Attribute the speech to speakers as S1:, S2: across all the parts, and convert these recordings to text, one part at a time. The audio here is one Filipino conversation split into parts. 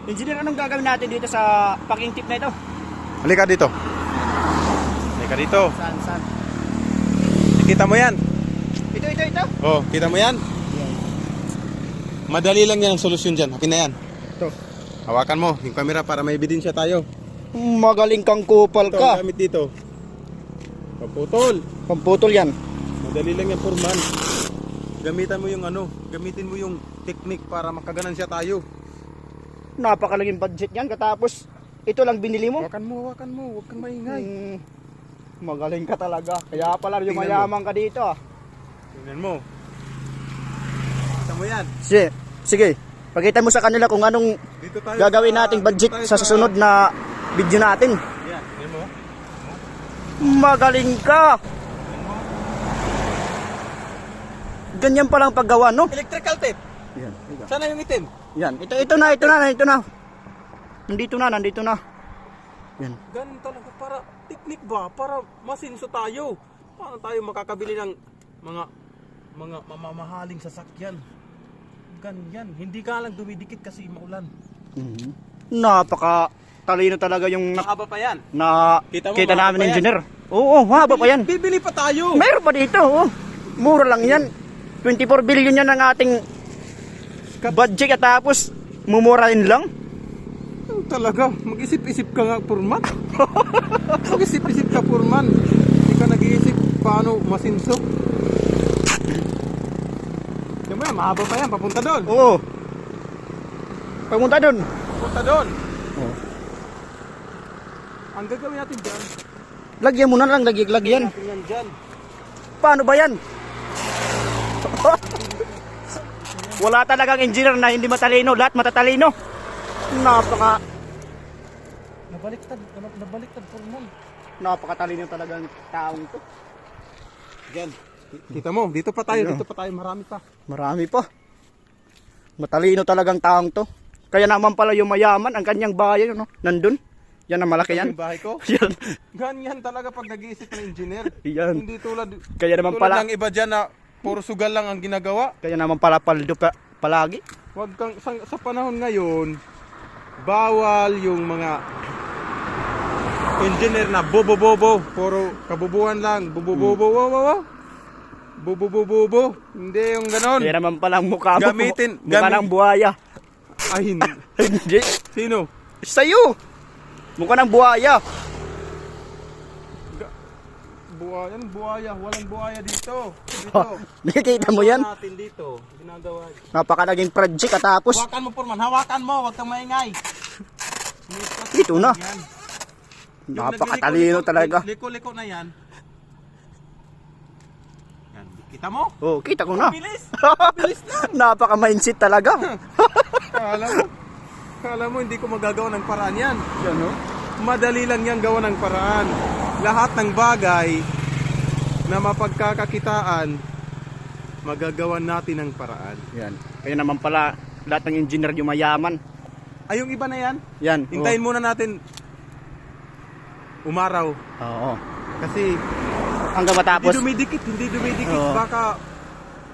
S1: Engineer, anong gagawin natin dito sa packing tip na ito?
S2: Halika dito. Halika dito.
S1: Saan?
S2: Kita mo yan?
S1: Ito.
S2: Oh, kita mo yan? Madali lang yan ang solusyon dyan. Akin na yan.
S1: Ito.
S2: Hawakan mo yung camera para may ebidensya tayo.
S1: Magaling kang kupal
S2: Ito,
S1: ka.
S2: gamit dito. Paputol.
S1: Pamputol yan.
S2: Madali lang yan, Foreman. Gamitin mo yung technique para makaganansya tayo.
S1: Napakalaging budget yan. Katapos, ito lang binili mo.
S2: Hawakan mo. Huwag kang maingay.
S1: Magaling ka talaga. Kaya pala
S2: Tingnan
S1: yumayaman ka dito.
S2: Tingnan mo. Kita mo yan.
S1: Sige. Pakita mo sa kanila kung anong
S2: Dito tayo
S1: gagawin nating budget
S2: dito tayo
S1: sa susunod na video natin.
S2: Yan, tingnan mo.
S1: Magaling ka. Ganyan palang paggawa, no?
S2: Electrical tape.
S1: Yan.
S2: Sana yung itim.
S1: Yan. Ito na. Nandito na. Yan.
S2: Ganun talaga para technique ba? Para masinso tayo. Paano tayo makakabili ng mga mamamahaling sasakyan? Ganyan. Hindi ka lang dumidikit kasi maulan.
S1: Napaka talino talaga yung
S2: Mahaba pa yan.
S1: kita
S2: Kita mo,
S1: namin
S2: mahaba pa
S1: engineer. Oo, haba pa yan.
S2: Bibili pa tayo.
S1: Meron pa dito, oh. Mura lang yan. 24 billion yan ang ating budget at tapos mumurahin lang.
S2: Talaga, mag-isip-isip ka nga, Foreman. Mag-isip-isip ka, Foreman. Hindi ka nag-iisip paano masinso. Yan mo yan, mahaba pa yan, papunta doon.
S1: Oo. Pamunta doon.
S2: Papunta doon.
S1: Oh.
S2: Ang gagawin natin dyan,
S1: Lagyan mo na lang, lagyan.
S2: natin yan dyan.
S1: Paano ba yan? Wala talagang engineer na hindi matalino, lahat matatalino.
S2: Nabaliktad, Foreman.
S1: Napakatalino talagang taong to.
S2: Dyan. Kita mo, dito pa tayo, marami pa.
S1: Marami pa. Matalino talagang taong to. Kaya naman pala yung mayaman, ang kanyang bahay, no? Nandun. Yan ang malaki yan.
S2: Yung bahay ko.
S1: Yan.
S2: Ganyan talaga pag nag-iisip ng engineer.
S1: Yan.
S2: Hindi tulad
S1: Kaya naman pala,
S2: ng iba dyan na puro sugal lang ang ginagawa.
S1: kaya naman pala paldo palagi.
S2: Wag kang sa panahon ngayon, bawal yung mga engineer na bobo, puro kabubuhan lang, bobo. Bobo. Hindi yung ganon.
S1: Kaya naman pala ang mukha mo. Mukha ng
S2: Gamit.
S1: buhaya.
S2: Ay, hindi.
S1: Hindi.
S2: Sino?
S1: Sa'yo. Mukha ng buhaya.
S2: Buhaya. Walang buhaya dito.
S1: Nakikita mo yan?
S2: Natin dito. Ginagawa.
S1: Napakalaging project at tapos
S2: Hawakan mo, Foreman. Hawakan mo. Huwag kang maingay.
S1: ito na.
S2: Yan.
S1: Napakatalino talaga.
S2: Liko-liko na yan. Yan. Kita mo?
S1: Oh, kita ko na.
S2: Bilis. Bilis na.
S1: Napaka-mindset talaga.
S2: Kala mo hindi ko magagawa ng paraan yan.
S1: Yan, no?
S2: Madali lang yan gawa ng paraan. Lahat ng bagay na mapagkakakitaan, magagawan natin ng paraan.
S1: Yan. Kaya naman pala lahat ng engineer yung mayaman.
S2: Ay, yung iba na yan,
S1: Yan.
S2: hintayin muna natin umaraw.
S1: Oo.
S2: Kasi
S1: Hanggang matapos.
S2: hindi dumidikit.
S1: Oo.
S2: Baka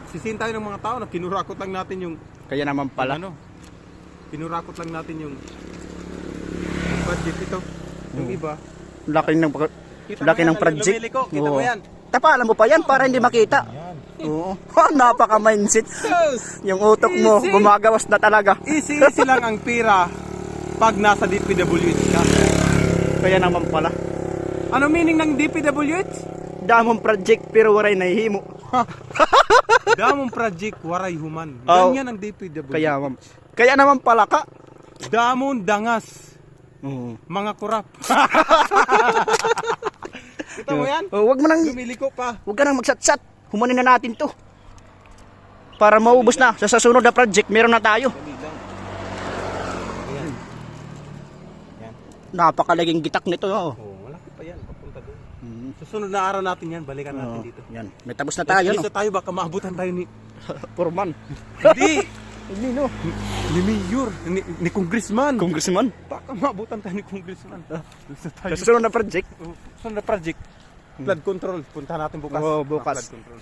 S2: sisin tayo ng mga tao na kinurakot lang natin yung
S1: Kaya naman pala.
S2: kinurakot lang natin yung budget ito. Yung iba.
S1: Laki ng
S2: Kita
S1: laki
S2: mo yan,
S1: ng project.
S2: lumiliko. Kita mo
S1: Oo.
S2: yan.
S1: Tapalan mo pa yan para hindi makita. Oo. Napaka-mindset. Yung utok mo,
S2: Easy.
S1: gumagawas na talaga.
S2: Easy lang ang pira pag nasa DPWH ka.
S1: Kaya naman pala.
S2: Ano meaning ng DPWH?
S1: Damong project pero waray nahihimo.
S2: Damong project, waray human.
S1: Oh.
S2: Ganyan ang DPWH.
S1: Kaya naman pala ka.
S2: Damon dangas,
S1: Oo.
S2: mga kurap. Kita mo yan?
S1: Oh, wag mo nang
S2: Lumiliko pa.
S1: Huwag ka nang magsatsat. Humanin na natin to. Para maubos na. Sa susunod na project, meron na tayo.
S2: Ayan.
S1: Napakalaging gitak nito. Oh.
S2: Oh, malaki pa yan. Papunta doon. Susunod na araw natin yan. Balikan natin dito.
S1: Yan. May tapos na tayo.
S2: Lista
S1: No?
S2: tayo. Baka maabutan tayo ni...
S1: Purman.
S2: Hindi!
S1: Hindi no.
S2: Ni Mayor. Ni Congressman.
S1: Congressman.
S2: Baka maabutan tayo ni Congressman. Lista tayo.
S1: Sa susunod na project.
S2: Susunod na project. Flood control. Punta natin bukas.
S1: Oo, bukas.
S2: Flood control.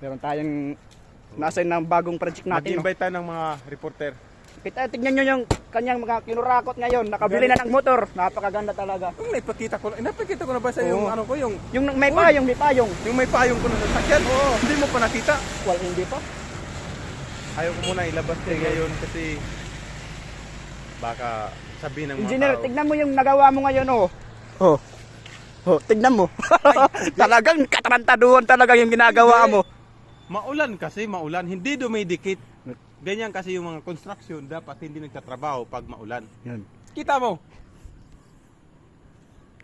S1: Meron tayong nasa ng bagong project natin. No?
S2: Mag-invite tayo ng mga reporter.
S1: Kita, tignan nyo yung kanyang mga kinurakot ngayon. Nakabili na ng motor. Napakaganda talaga.
S2: Yung napakita ko na ba sa yung
S1: Oo.
S2: ano ko, yung
S1: May payong, may payong.
S2: may payong ko na sasakyan.
S1: Oo.
S2: Hindi mo pa nakita.
S1: Well, hindi pa.
S2: Ayaw ko muna ilabas kayo ngayon kasi baka sabihin ng mga
S1: Engineer,
S2: tao.
S1: tignan mo yung nagawa mo ngayon, oh. Oh. Oh, tignan mo. Talagang katarantaduhan talaga yung ginagawa mo.
S2: Maulan kasi, maulan. Hindi dumidikit. Ganyan kasi yung mga construction, dapat hindi nagtatrabaho pag maulan.
S1: Yan.
S2: Kita mo?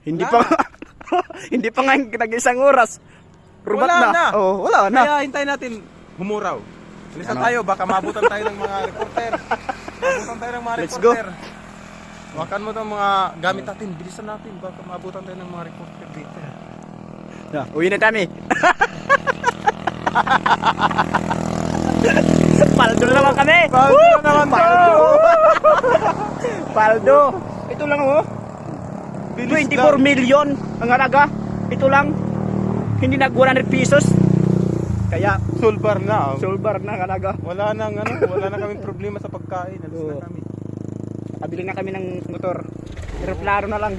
S1: Hindi
S2: Wala
S1: pa hindi pa nga nag-isang oras. Rubat
S2: Wala na.
S1: Oh, wala na.
S2: Kaya hintayin natin humuraw. Lisa
S1: Ano?
S2: tayo, baka mabutan tayo ng mga reporter. Mabutan tayo ng mga
S1: Let's go.
S2: reporter. Wakan mo itong mga gamit natin, bilisan natin, baka mabutan tayo ng mga reporter dito.
S1: Yeah, uwi na kami. Paldo na naman kami.
S2: Paldo na naman
S1: Paldo. Paldo. Ito lang oh.
S2: Bilis
S1: 24
S2: lang.
S1: million ang halaga. Ito lang. Hindi nag 100 pesos. Kaya
S2: Sulbar na.
S1: silver na halaga.
S2: Wala na kaming problema sa pagkain. Alis
S1: Oo.
S2: na kami.
S1: Nakabili na kami ng motor. Aeroplano na lang.